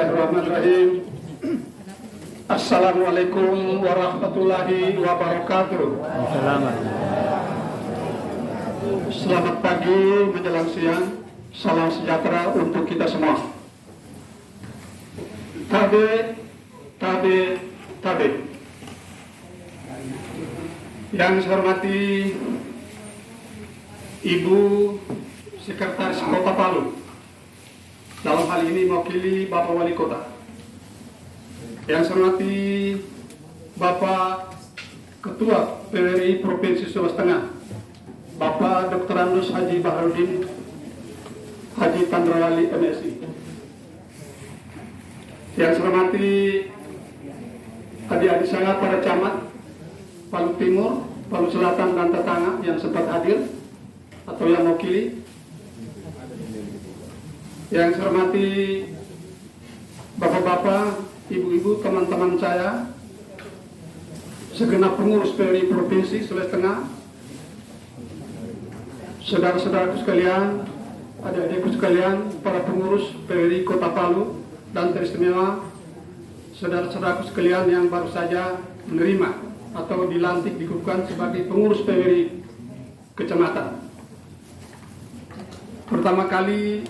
Bismillahirrahmanirrahim. Assalamualaikum warahmatullahi wabarakatuh. Selamat pagi menjelang siang. Salam sejahtera untuk kita semua. Tabe. Yang saya hormati Ibu Sekretaris Kota Palu, dalam hal ini mewakili Bapak Wali Kota. Yang saya hormati Bapak Ketua PWRI Provinsi Sulawesi Tengah, Bapak Dr. Andus Haji Baharudin Haji Tandrawali MSI. Yang saya hormati adik-adik saya para camat Palu Timur, Palu Selatan dan tetangga yang sempat hadir atau yang mewakili. Yang saya hormati bapak-bapak, ibu-ibu, teman-teman saya, segenap pengurus PWRI Provinsi Sulawesi Tengah, saudara-saudaraku sekalian, adik-adikku sekalian, para pengurus PWRI Kota Palu, dan teristimewa saudara-saudaraku sekalian yang baru saja menerima atau dilantik dikukuhkan sebagai pengurus PWRI Kecamatan. Pertama kali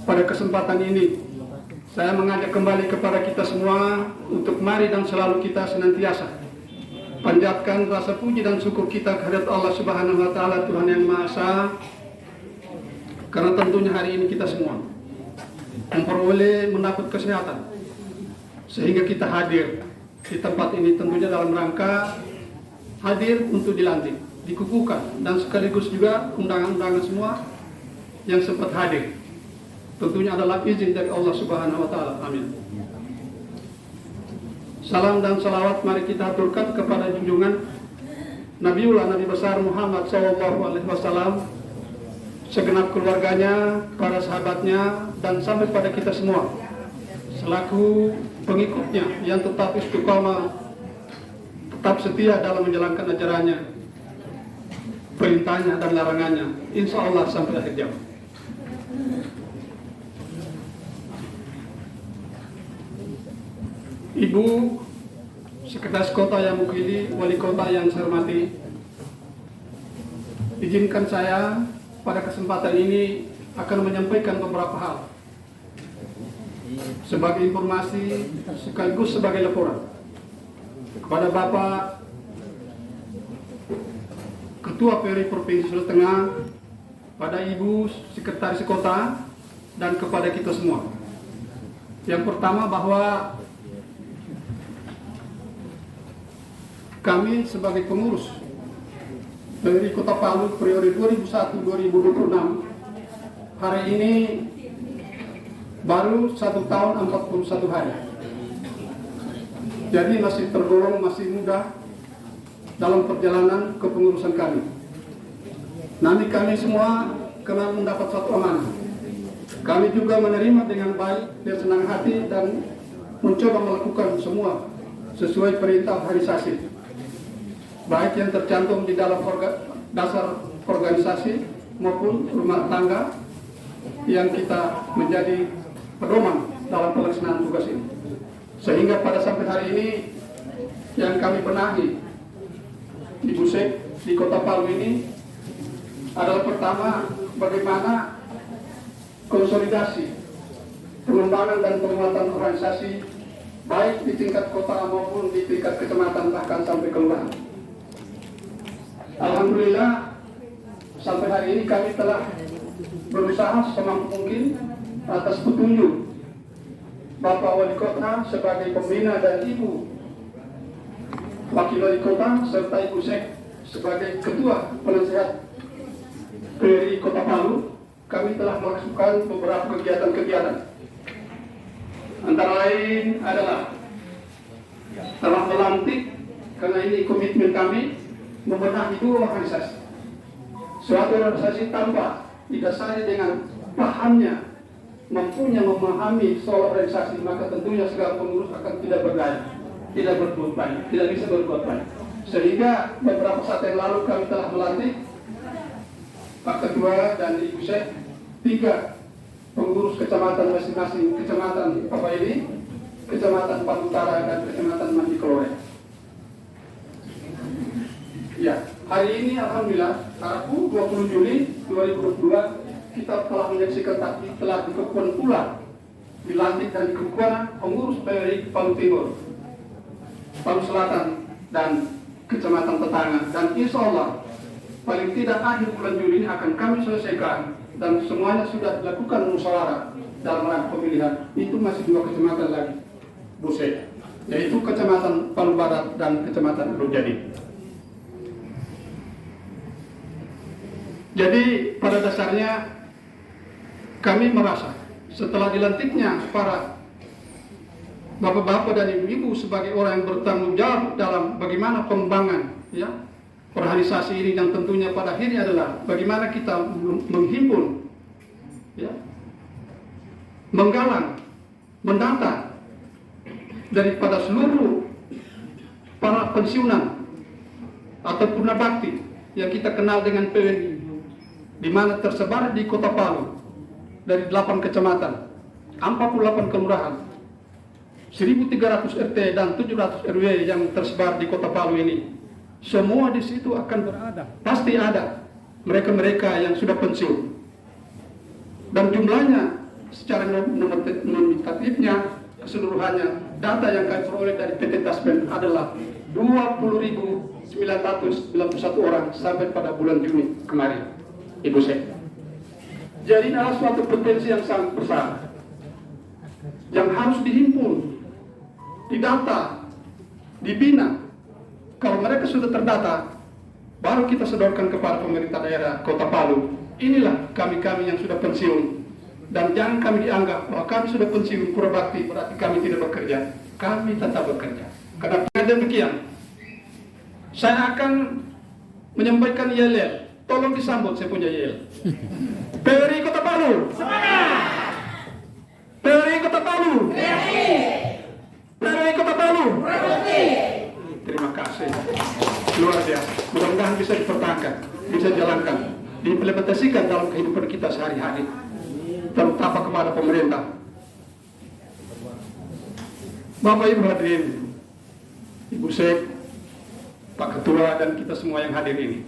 pada kesempatan ini saya mengajak kembali kepada kita semua untuk mari dan selalu kita senantiasa panjatkan rasa puji dan syukur kita kehadirat Allah Subhanahu wa taala, Tuhan yang Maha Esa, karena tentunya hari ini kita semua memperoleh mendapat kesehatan sehingga kita hadir di tempat ini, tentunya dalam rangka hadir untuk dilantik, dikukuhkan, dan sekaligus juga undangan-undangan semua yang sempat hadir tentunya adalah izin dari Allah Subhanahu wa taala. Amin. Salam dan salawat mari kita aturkan kepada junjungan Nabiullah Nabi besar Muhammad SAW, segenap keluarganya, para sahabatnya, dan sampai pada kita semua selaku pengikutnya yang tetap istiqomah, tetap setia dalam menjalankan ajarannya, perintahnya dan larangannya, insya Allah sampai akhir zaman. Ibu Sekretaris Kota yang mewakili Wali Kota yang saya hormati, izinkan saya pada kesempatan ini akan menyampaikan beberapa hal sebagai informasi sekaligus sebagai laporan kepada Bapak Ketua PWRI Provinsi Sulawesi Tengah, pada Ibu Sekretaris Kota, dan kepada kita semua. Yang pertama, bahwa kami sebagai pengurus PWRI Kota Palu periode 2001-2026 hari ini baru 1 tahun 41 hari. Jadi masih tergolong masih muda dalam perjalanan kepengurusan kami. Nanti kami semua kena mendapat satu amanah. Kami juga menerima dengan baik dan senang hati dan mencoba melakukan semua sesuai perintah organisasi, baik yang tercantum di dalam dasar organisasi maupun rumah tangga yang kita menjadi pedoman dalam pelaksanaan tugas ini. Sehingga pada sampai hari ini yang kami benahi di Busek di Kota Palu ini adalah pertama, bagaimana konsolidasi, pengembangan dan penguatan organisasi baik di tingkat kota maupun di tingkat kecamatan bahkan sampai kelurahan. Alhamdulillah sampai hari ini kami telah berusaha semampu mungkin atas petunjuk Bapak Wali Kota sebagai pembina dan Ibu Wakil Wali Kota serta Ibu Sek sebagai Ketua Penasehat PWRI Kota Palu. Kami telah melakukan beberapa kegiatan-kegiatan. Antara lain adalah telah melantik, karena ini komitmen kami, membenahi 2 organisasi. Suatu organisasi tanpa didasari dengan pahamnya, mampunya memahami soal organisasi, maka tentunya segala pengurus akan tidak berdaya, tidak berbuat banyak, tidak bisa berbuat banyak. Sehingga beberapa saat yang lalu kami telah melantik Pak Ketua dan Ibu Sek 3 pengurus kecamatan masing-masing kecamatan apa ini, Kecamatan Palutara dan Kecamatan Mandikelore. Ya, hari ini Alhamdulillah, Rabu 20 Juli 2022 kita telah menyaksikan telah dikukuhkan pula dilantik dan dikukuhkan pengurus PWRI Palu Timur, Palu Selatan dan kecamatan tetangga, dan insya Allah paling tidak akhir bulan Juli ini akan kami selesaikan dan semuanya sudah dilakukan musyawarah dalam rangka pemilihan. Itu masih 2 kecamatan lagi, Busek, yaitu Kecamatan Palu Barat dan Kecamatan Lujadi. Jadi pada dasarnya kami merasa setelah dilantiknya para bapak-bapak dan ibu-ibu sebagai orang yang bertanggung jawab dalam bagaimana pengembangan ya organisasi ini, yang tentunya pada akhirnya adalah bagaimana kita menghimpun ya, menggalang, mendata daripada seluruh para pensiunan atau purna bakti yang kita kenal dengan PWRI, di mana tersebar di Kota Palu dari 8 kecamatan, 48 kelurahan, 1.300 RT dan 700 RW yang tersebar di Kota Palu ini. Semua di situ akan berada, pasti ada mereka-mereka yang sudah pensiun. Dan jumlahnya secara nominatifnya keseluruhannya, data yang kami peroleh dari PT Taspen adalah 20.991 orang sampai pada bulan Juni kemarin, Ibu Sek. Jadi adalah suatu potensi yang sangat besar yang harus dihimpun, didata, dibina. Kalau mereka sudah terdata, baru kita sodorkan kepada pemerintah daerah Kota Palu. Inilah kami-kami yang sudah pensiun. Dan jangan kami dianggap bahwa kami sudah pensiun pura bakti berarti kami tidak bekerja. Kami tetap bekerja. Karena demikian, saya akan menyampaikan yel-yel. Tolong disambut saya punya yel. PWRI Kota Palu. Semangat! PWRI Kota Palu. PWRI Kota Palu. Terima kasih. Luar biasa. Mudah-mudahan bisa dipertahankan, bisa jalankan, diimplementasikan dalam kehidupan kita sehari-hari, terutama kepada pemerintah. Bapak Ibu hadirin, Ibu Sek, Pak Ketua dan kita semua yang hadir ini.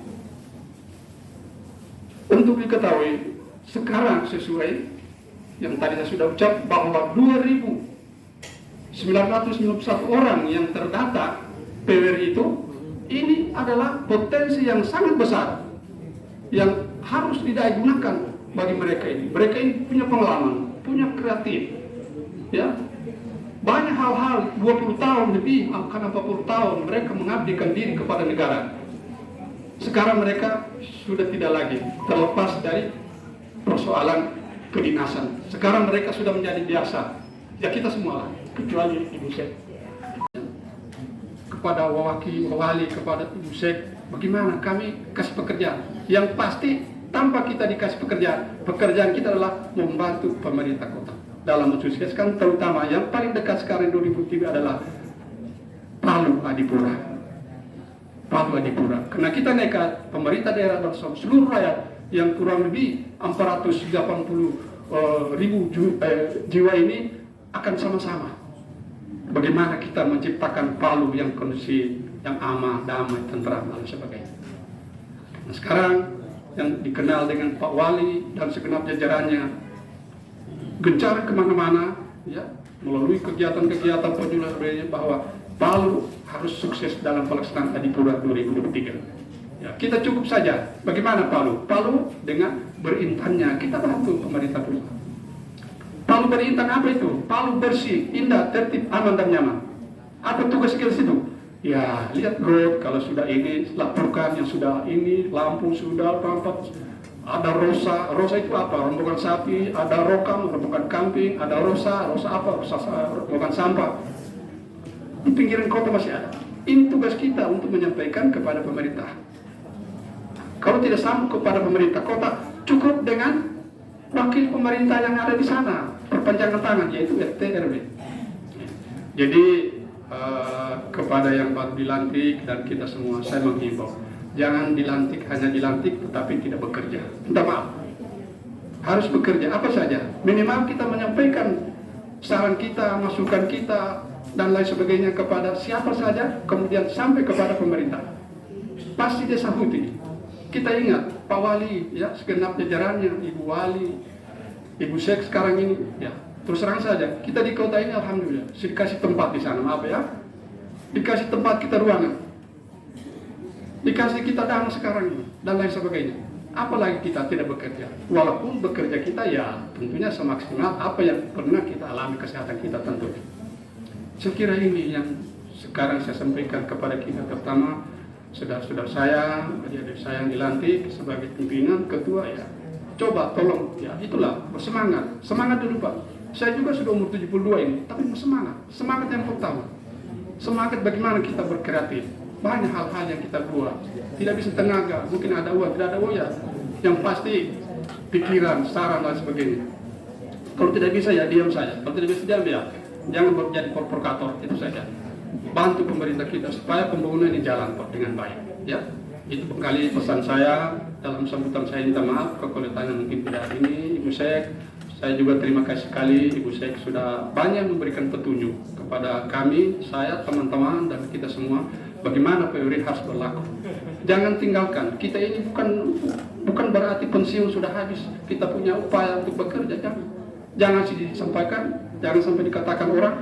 Untuk diketahui, sekarang sesuai yang tadi saya sudah ucap bahwa 2.991 orang yang terdata PWRI itu, ini adalah potensi yang sangat besar yang harus digunakan bagi mereka ini. Mereka ini punya pengalaman, punya kreatif, ya. Banyak hal-hal, 20 tahun lebih, bahkan 40 tahun mereka mengabdikan diri kepada negara. Sekarang mereka sudah tidak lagi terlepas dari persoalan kedinasan. Sekarang mereka sudah menjadi biasa. Ya kita semua lah, kecuali Ibu Sek. Kepada wali, kepada Ibu Sek, bagaimana kami kasih pekerjaan? Yang pasti tanpa kita dikasih pekerjaan kita adalah membantu pemerintah kota dalam mensukseskan, terutama yang paling dekat sekarang 2003 adalah Palu Adipura. Palu Adipura. Karena kita nekat, pemerintah daerah dan seluruh rakyat yang kurang lebih 480.000 jiwa ini akan sama-sama bagaimana kita menciptakan Palu yang kondusif, yang aman, damai, tentram, dan sebagainya. Nah, sekarang yang dikenal dengan Pak Wali dan segenap jajarannya gencar kemana-mana, ya, melalui kegiatan-kegiatan penjualan bahwa Palu harus sukses dalam pelaksanaan Adipura 2023. Ya, kita cukup saja. Bagaimana Palu? Palu dengan berintannya kita bantu pemerintah pusat. Palu berintan apa itu? Palu bersih, indah, tertib, aman dan nyaman. Apa tugas kita situ? Ya, lihat road kalau sudah ini, laporkan yang sudah ini, lampu sudah tampak. Ada rosa itu apa? Rombongan sapi, ada rokam, rombongan kambing, ada rosa apa? Rombongan sampah. Di pinggiran kota masih ada. Ini tugas kita untuk menyampaikan kepada pemerintah. Kalau tidak sambung kepada pemerintah kota, cukup dengan wakil pemerintah yang ada di sana, perpanjangan tangan, yaitu RT RW. Jadi kepada yang baru dilantik dan kita semua, saya menghimbau, jangan dilantik hanya dilantik tetapi tidak bekerja. Minta maaf. harus bekerja apa saja. Minimal kita menyampaikan saran kita, masukan kita, dan lain sebagainya kepada siapa saja, kemudian sampai kepada pemerintah. Pasti dia sahuti. Kita ingat Pak Wali, ya, segenap jajarannya, Ibu Wali, Ibu Sek sekarang ini, ya, terus terang saja, kita di kota ini alhamdulillah, dikasih tempat di sana, maaf ya, dikasih tempat kita ruangan, dikasih kita dana sekarang ini, dan lain sebagainya. Apalagi kita tidak bekerja, walaupun bekerja kita ya tentunya semaksimal apa yang pernah kita alami kesehatan kita tentunya. Saya kira ini yang sekarang saya sampaikan kepada kita, terutama saudara-saudara saya, adik-adik saya yang dilantik sebagai pimpinan ketua, ya coba tolong, ya itulah bersemangat, semangat dulu Pak. Saya juga sudah umur 72 ini, tapi bersemangat, semangat yang pertama, semangat bagaimana kita berkreatif. Banyak hal-hal yang kita buat, tidak bisa tenaga, mungkin ada uang, tidak ada uang ya, yang pasti pikiran, saran dan sebagainya. Kalau tidak bisa ya diam saja, kalau tidak bisa diam ya jangan menjadi provokator, itu saja. Bantu pemerintah kita supaya pembangunan ini jalan Pak dengan baik, ya. Itu kali pesan saya dalam sambutan saya, minta maaf kekurangan mungkin tidak ini Ibu Sek. Saya juga terima kasih sekali Ibu Sek sudah banyak memberikan petunjuk kepada kami, saya, teman-teman dan kita semua bagaimana PWRI harus berlaku. Jangan tinggalkan. Kita ini bukan berarti pensiun sudah habis. Kita punya upaya untuk bekerja. Jangan disampaikan, jangan sampai dikatakan orang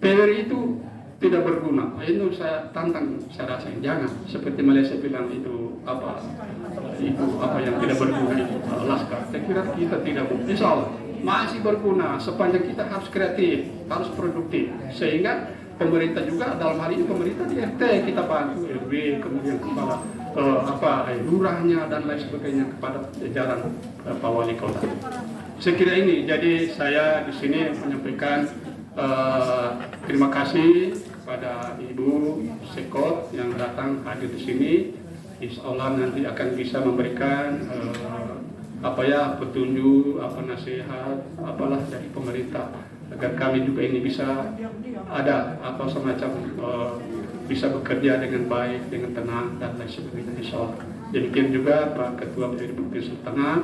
PWRI itu tidak berguna. Itu saya tantang, saya rasa jangan. Seperti Malaysia bilang itu apa yang tidak berguna itu laskar. Saya kira kita tidak, insya Allah masih berguna sepanjang kita harus kreatif, harus produktif, sehingga pemerintah juga dalam hal ini pemerintah di RT kita bantu RW, kemudian kepala lurahnya dan lain sebagainya kepada jajaran Pak Wali Kota. Saya kira ini, jadi saya di sini menyampaikan terima kasih kepada Ibu Sekot yang datang hadir di sini. Insya Allah nanti akan bisa memberikan petunjuk, nasihat, apalah dari pemerintah agar kami juga ini bisa ada semacam bisa bekerja dengan baik, dengan tenang dan lain sebagainya. Insya Allah. Demikian juga Pak Ketua PWRI Provinsi Tengah,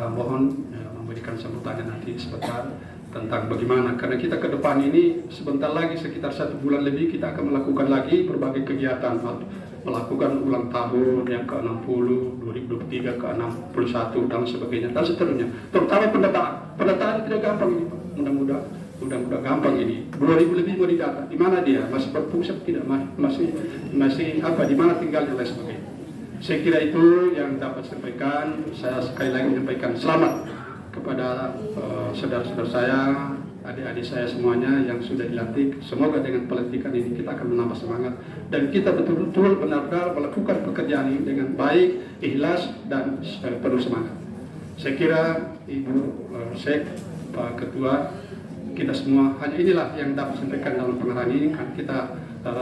mohon memberikan sambutannya nanti sebentar tentang bagaimana, karena kita ke depan ini sebentar lagi sekitar 1 bulan lebih kita akan melakukan lagi berbagai kegiatan, melakukan ulang tahun yang ke-60, 2023 ke-61 dan sebagainya dan seterusnya. Terutama pendataan tidak gampang ini, mudah-mudahan gampang ini. 2000 lebih mau didata, di mana dia masih berfungsi tidak, masih di mana tinggalnya dan sebagainya. Saya kira itu yang dapat saya sampaikan. Saya sekali lagi menyampaikan selamat kepada saudara-saudara saya, adik-adik saya semuanya yang sudah dilantik. Semoga dengan pelantikan ini kita akan menambah semangat dan kita betul-betul benar-benar melakukan pekerjaan ini dengan baik, ikhlas dan penuh semangat. Saya kira Ibu Sek, Pak Ketua, kita semua hanya inilah yang dapat sampaikan dalam pengarahan ini. Kan kita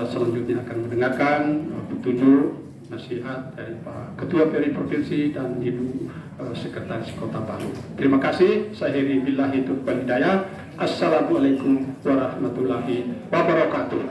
selanjutnya akan mendengarkan petunjuk nasihat dari Pak Ketua PWRI Provinsi dan Ibu Sekretaris Kota Palu. Terima kasih. Saya billahi taufiq wal hidayah. Assalamualaikum warahmatullahi wabarakatuh.